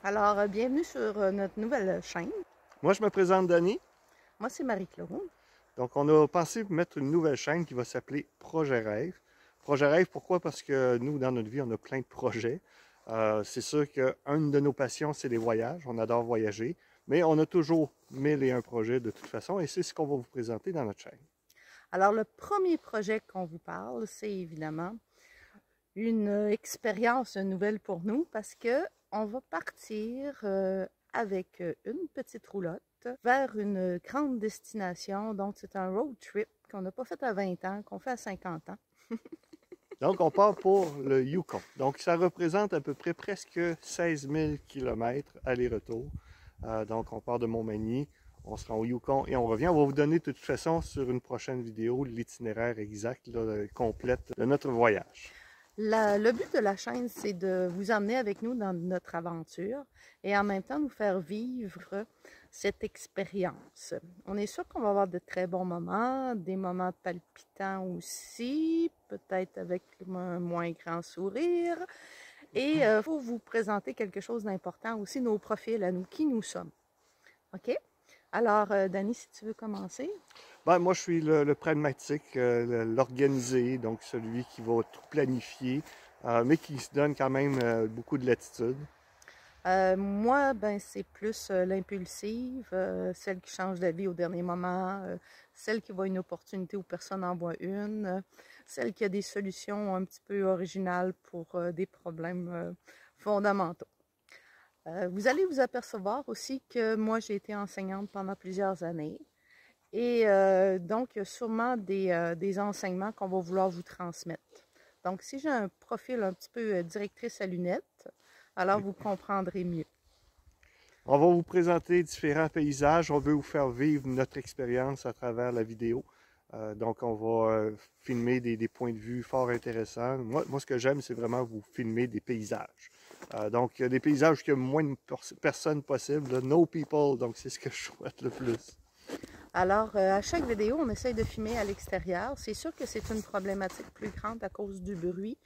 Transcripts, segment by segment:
Alors, bienvenue sur notre nouvelle chaîne. Moi, je me présente Danny. Moi, c'est Marie-Claude. Donc, on a pensé mettre une nouvelle chaîne qui va s'appeler Projet Rêve. Projet Rêve, pourquoi? Parce que nous, dans notre vie, on a plein de projets. C'est sûr qu'une de nos passions, c'est les voyages. On adore voyager. Mais on a toujours 1001 projets de toute façon et c'est ce qu'on va vous présenter dans notre chaîne. Alors, le premier projet qu'on vous parle, c'est évidemment une expérience nouvelle pour nous parce que on va partir avec une petite roulotte vers une grande destination. Donc, c'est un road trip qu'on n'a pas fait à 20 ans, qu'on fait à 50 ans. Donc, on part pour le Yukon. Donc, ça représente à peu près presque 16 000 km aller-retour. Donc, on part de Montmagny, on se rend au Yukon et on revient. On va vous donner de toute façon sur une prochaine vidéo l'itinéraire exact, complète de notre voyage. Le but de la chaîne, c'est de vous emmener avec nous dans notre aventure et en même temps nous faire vivre cette expérience. On est sûr qu'on va avoir de très bons moments, des moments palpitants aussi, peut-être avec un moins grand sourire. Et il faut vous présenter quelque chose d'important aussi, nos profils à nous, qui nous sommes. OK? Alors, Danny, si tu veux commencer. Ben, moi, je suis le pragmatique, l'organisé, donc celui qui va tout planifier, mais qui se donne quand même beaucoup de latitude. Moi, ben, c'est plus l'impulsive, celle qui change la vie au dernier moment, celle qui voit une opportunité où personne n'en voit une, celle qui a des solutions un petit peu originales pour des problèmes fondamentaux. Vous allez vous apercevoir aussi que moi, j'ai été enseignante pendant plusieurs années. Et donc, il y a sûrement des enseignements qu'on va vouloir vous transmettre. Donc, si j'ai un profil un petit peu directrice à lunettes, alors vous comprendrez mieux. On va vous présenter différents paysages. On veut vous faire vivre notre expérience à travers la vidéo. Donc, on va filmer des points de vue fort intéressants. Moi ce que j'aime, c'est vraiment vous filmer des paysages. Donc, des paysages où il y a moins de personnes possible. No people, donc c'est ce que je souhaite le plus. Alors, à chaque vidéo, on essaye de filmer à l'extérieur. C'est sûr que c'est une problématique plus grande à cause du bruit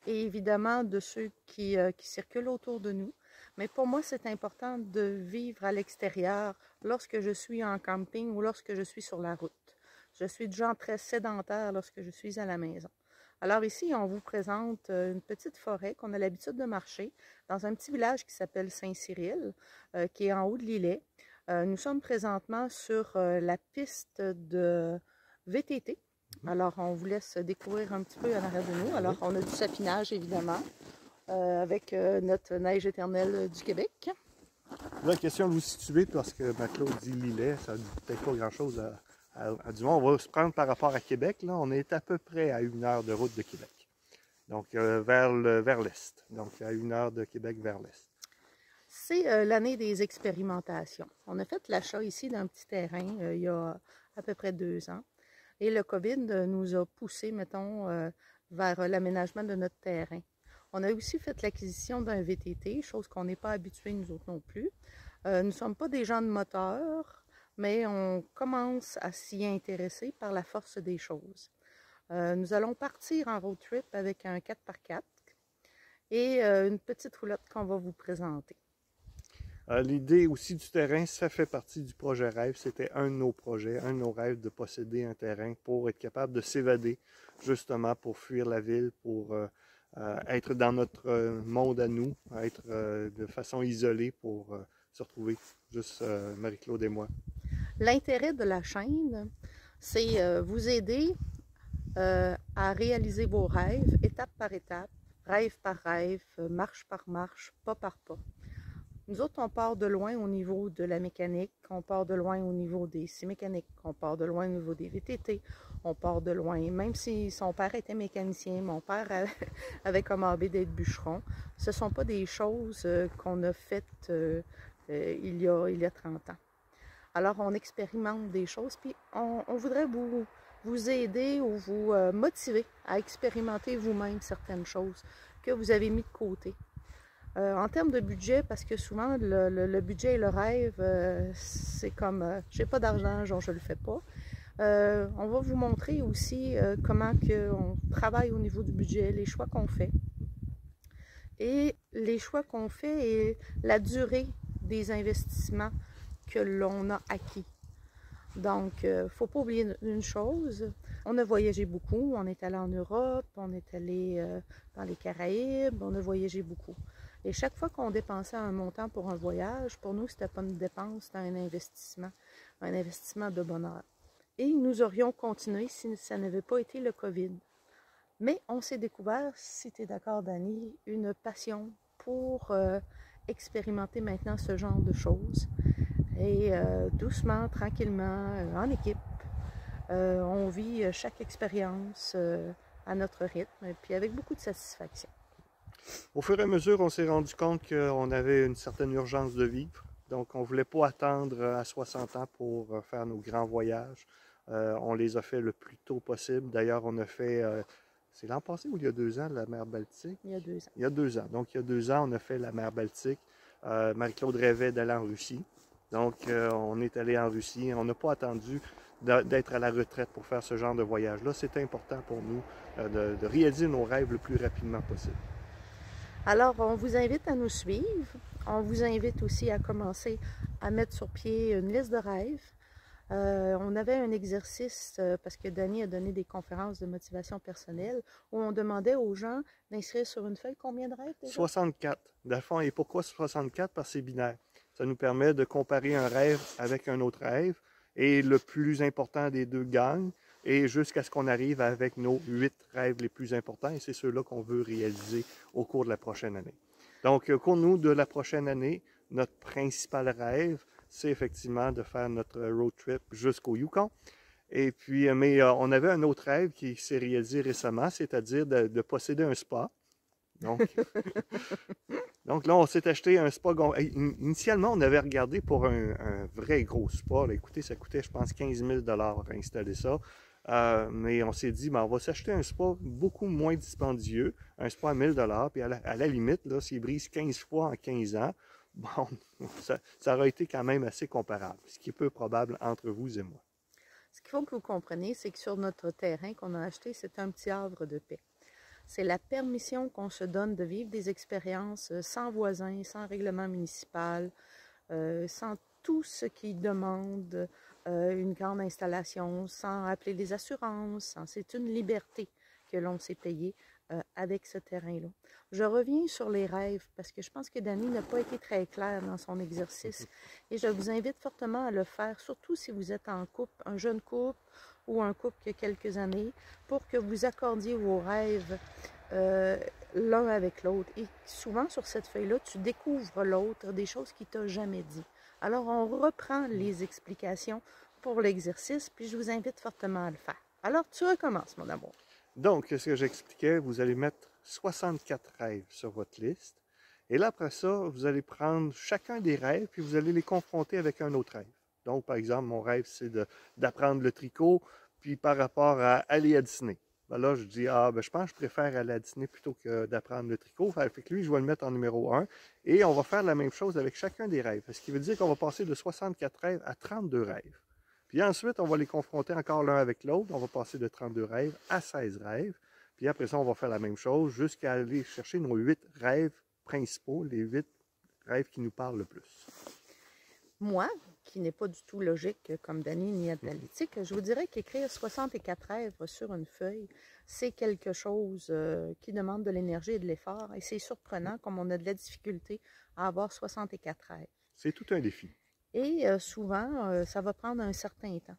et évidemment de ceux qui circulent autour de nous. Mais pour moi, c'est important de vivre à l'extérieur lorsque je suis en camping ou lorsque je suis sur la route. Je suis du genre très sédentaire lorsque je suis à la maison. Alors ici, on vous présente une petite forêt qu'on a l'habitude de marcher dans un petit village qui s'appelle Saint-Cyril, qui est en haut de l'îlet. Nous sommes présentement sur la piste de VTT. Alors, on vous laisse découvrir un petit peu en arrière de nous. Alors, on a du sapinage, évidemment, avec notre neige éternelle du Québec. La question de vous situer, parce que Marie-Claude dit l'îlet, ça ne dit peut-être pas grand-chose du moins. On va se prendre par rapport à Québec. Là, on est à peu près à 1 heure de route de Québec. Donc, vers l'est. Donc, à 1 heure de Québec vers l'est. C'est l'année des expérimentations. On a fait l'achat ici d'un petit terrain il y a à peu près 2 ans. Et le COVID nous a poussé, mettons, vers l'aménagement de notre terrain. On a aussi fait l'acquisition d'un VTT, chose qu'on n'est pas habitué nous autres non plus. Nous ne sommes pas des gens de moteur, mais on commence à s'y intéresser par la force des choses. Nous allons partir en road trip avec un 4x4 et une petite roulotte qu'on va vous présenter. L'idée aussi du terrain, ça fait partie du projet Rêve. C'était un de nos projets, un de nos rêves de posséder un terrain pour être capable de s'évader, justement pour fuir la ville, pour être dans notre monde à nous, être de façon isolée pour se retrouver, juste Marie-Claude et moi. L'intérêt de la chaîne, c'est vous aider à réaliser vos rêves étape par étape, rêve par rêve, marche par marche, pas par pas. Nous autres, on part de loin au niveau de la mécanique, on part de loin au niveau des scies mécaniques, on part de loin au niveau des VTT, on part de loin, même si son père était mécanicien, mon père avait comme hobby d'être bûcheron, ce ne sont pas des choses qu'on a faites il y a 30 ans. Alors, on expérimente des choses, puis on voudrait vous aider ou vous motiver à expérimenter vous-même certaines choses que vous avez mis de côté. En termes de budget, parce que souvent le budget et le rêve, c'est comme j'ai pas d'argent, genre je le fais pas. On va vous montrer aussi comment on travaille au niveau du budget, les choix qu'on fait. et les choix qu'on fait et la durée des investissements que l'on a acquis. Donc, il ne faut pas oublier une chose, on a voyagé beaucoup, on est allé en Europe, on est allé dans les Caraïbes, on a voyagé beaucoup. Et chaque fois qu'on dépensait un montant pour un voyage, pour nous, c'était pas une dépense, c'était un investissement de bonheur. Et nous aurions continué si ça n'avait pas été le COVID. Mais on s'est découvert, si tu es d'accord, Dani, une passion pour expérimenter maintenant ce genre de choses. Et doucement, tranquillement, en équipe, on vit chaque expérience à notre rythme, et puis avec beaucoup de satisfaction. Au fur et à mesure, on s'est rendu compte qu'on avait une certaine urgence de vivre. Donc, on ne voulait pas attendre à 60 ans pour faire nos grands voyages. On les a fait le plus tôt possible. D'ailleurs, on a fait, c'est l'an passé ou il y a 2 ans, la mer Baltique? Il y a 2 ans. Il y a 2 ans. Donc, il y a 2 ans, on a fait la mer Baltique. Marie-Claude rêvait d'aller en Russie. Donc, on est allé en Russie. On n'a pas attendu d'être à la retraite pour faire ce genre de voyage-là. C'est important pour nous de réaliser nos rêves le plus rapidement possible. Alors, on vous invite à nous suivre. On vous invite aussi à commencer à mettre sur pied une liste de rêves. On avait un exercice, parce que Dani a donné des conférences de motivation personnelle, où on demandait aux gens d'inscrire sur une feuille combien de rêves déjà? 64. Dans le fond, et pourquoi 64? Parce que c'est binaire. Ça nous permet de comparer un rêve avec un autre rêve, et le plus important des deux gagne, et jusqu'à ce qu'on arrive avec nos 8 rêves les plus importants, et c'est ceux-là qu'on veut réaliser au cours de la prochaine année. Donc, au cours de la prochaine année, notre principal rêve, c'est effectivement de faire notre road trip jusqu'au Yukon. Et puis, mais on avait un autre rêve qui s'est réalisé récemment, c'est-à-dire de posséder un spa. Donc là, on s'est acheté un spa. Initialement, on avait regardé pour un vrai gros spa. Là, écoutez, ça coûtait, je pense, 15 000 $ installer ça. Mais on s'est dit, ben, on va s'acheter un spa beaucoup moins dispendieux, un spa à 1 000 $, puis à la limite, là, s'il brise 15 fois en 15 ans, bon, ça aurait été quand même assez comparable, ce qui est peu probable entre vous et moi. Ce qu'il faut que vous compreniez, c'est que sur notre terrain qu'on a acheté, c'est un petit havre de paix. C'est la permission qu'on se donne de vivre des expériences sans voisins, sans règlement municipal, sans tout ce qui demande une grande installation, sans appeler les assurances. C'est une liberté que l'on s'est payée avec ce terrain-là. Je reviens sur les rêves parce que je pense que Dani n'a pas été très clair dans son exercice et je vous invite fortement à le faire, surtout si vous êtes en couple, un jeune couple ou un couple qui a quelques années, pour que vous accordiez vos rêves l'un avec l'autre. Et souvent, sur cette feuille-là, tu découvres l'autre, des choses qu'il t'a jamais dit. Alors, on reprend les explications pour l'exercice, puis je vous invite fortement à le faire. Alors, tu recommences, mon amour. Donc, ce que j'expliquais, vous allez mettre 64 rêves sur votre liste. Et là, après ça, vous allez prendre chacun des rêves, puis vous allez les confronter avec un autre rêve. Donc, par exemple, mon rêve, c'est d'apprendre le tricot, puis par rapport à aller à Disney. Ben là, je dis, je pense que je préfère aller à Disney plutôt que d'apprendre le tricot. Fait que lui, je vais le mettre en numéro 1. Et on va faire la même chose avec chacun des rêves. Ce qui veut dire qu'on va passer de 64 rêves à 32 rêves. Puis ensuite, on va les confronter encore l'un avec l'autre. On va passer de 32 rêves à 16 rêves. Puis après ça, on va faire la même chose jusqu'à aller chercher nos 8 rêves principaux, les 8 rêves qui nous parlent le plus. Moi, qui n'est pas du tout logique comme Dani ni analytique, je vous dirais qu'écrire 64 rêves sur une feuille, c'est quelque chose qui demande de l'énergie et de l'effort. Et c'est surprenant comme on a de la difficulté à avoir 64 rêves. C'est tout un défi. Et souvent, ça va prendre un certain temps.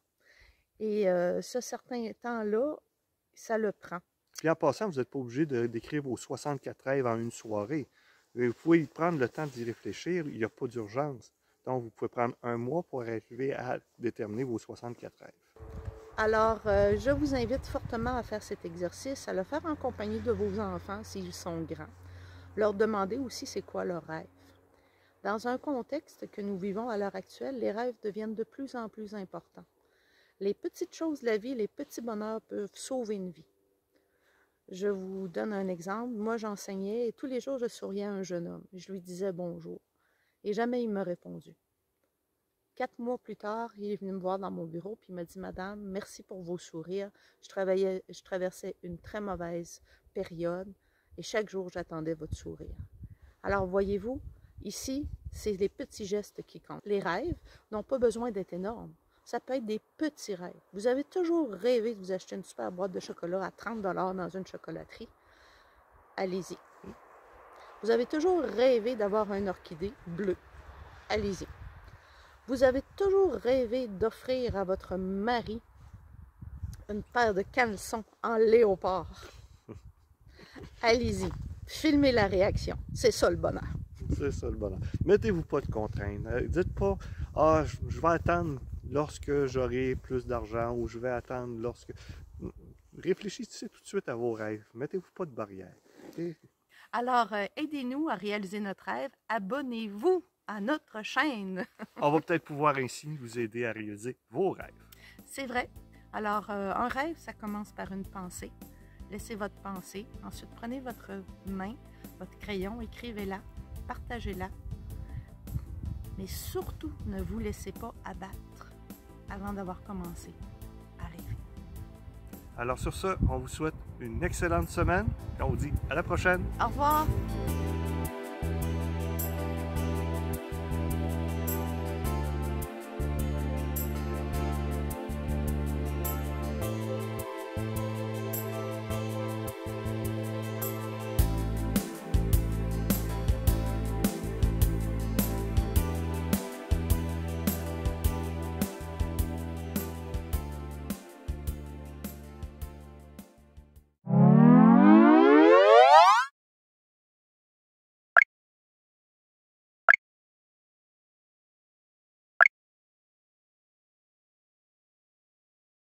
Et ce certain temps-là, ça le prend. Puis en passant, vous n'êtes pas obligé d'écrire vos 64 rêves en une soirée. Vous pouvez prendre le temps d'y réfléchir, il n'y a pas d'urgence. Donc, vous pouvez prendre un mois pour arriver à déterminer vos 64 rêves. Alors, je vous invite fortement à faire cet exercice, à le faire en compagnie de vos enfants s'ils sont grands. Leur demander aussi c'est quoi leur rêve. Dans un contexte que nous vivons à l'heure actuelle, les rêves deviennent de plus en plus importants. Les petites choses de la vie, les petits bonheurs peuvent sauver une vie. Je vous donne un exemple. Moi, j'enseignais et tous les jours, je souriais à un jeune homme. Je lui disais bonjour. Et jamais il m'a répondu. 4 mois plus tard, il est venu me voir dans mon bureau puis il m'a dit « Madame, merci pour vos sourires. Je traversais une très mauvaise période Et chaque jour, j'attendais votre sourire. Alors, voyez-vous, ici, c'est les petits gestes qui comptent. Les rêves n'ont pas besoin d'être énormes. Ça peut être des petits rêves. Vous avez toujours rêvé de vous acheter une super boîte de chocolat à 30 $ dans une chocolaterie. Allez-y. Vous avez toujours rêvé d'avoir un orchidée bleu. Allez-y. Vous avez toujours rêvé d'offrir à votre mari une paire de caleçons en léopard. Allez-y. Filmez la réaction. C'est ça le bonheur. C'est ça le bonheur. Mettez-vous pas de contraintes. Dites pas, ah, je vais attendre lorsque j'aurai plus d'argent ou je vais attendre lorsque... Réfléchissez tout de suite à vos rêves. Mettez-vous pas de barrières. Okay? Alors, aidez-nous à réaliser notre rêve. Abonnez-vous à notre chaîne. On va peut-être pouvoir ainsi vous aider à réaliser vos rêves. C'est vrai. Alors, un rêve, ça commence par une pensée. Laissez votre pensée. Ensuite, prenez votre main, votre crayon, écrivez-la, partagez-la. Mais surtout, ne vous laissez pas abattre avant d'avoir commencé à rêver. Alors sur ce, on vous souhaite une excellente semaine et on vous dit à la prochaine. Au revoir!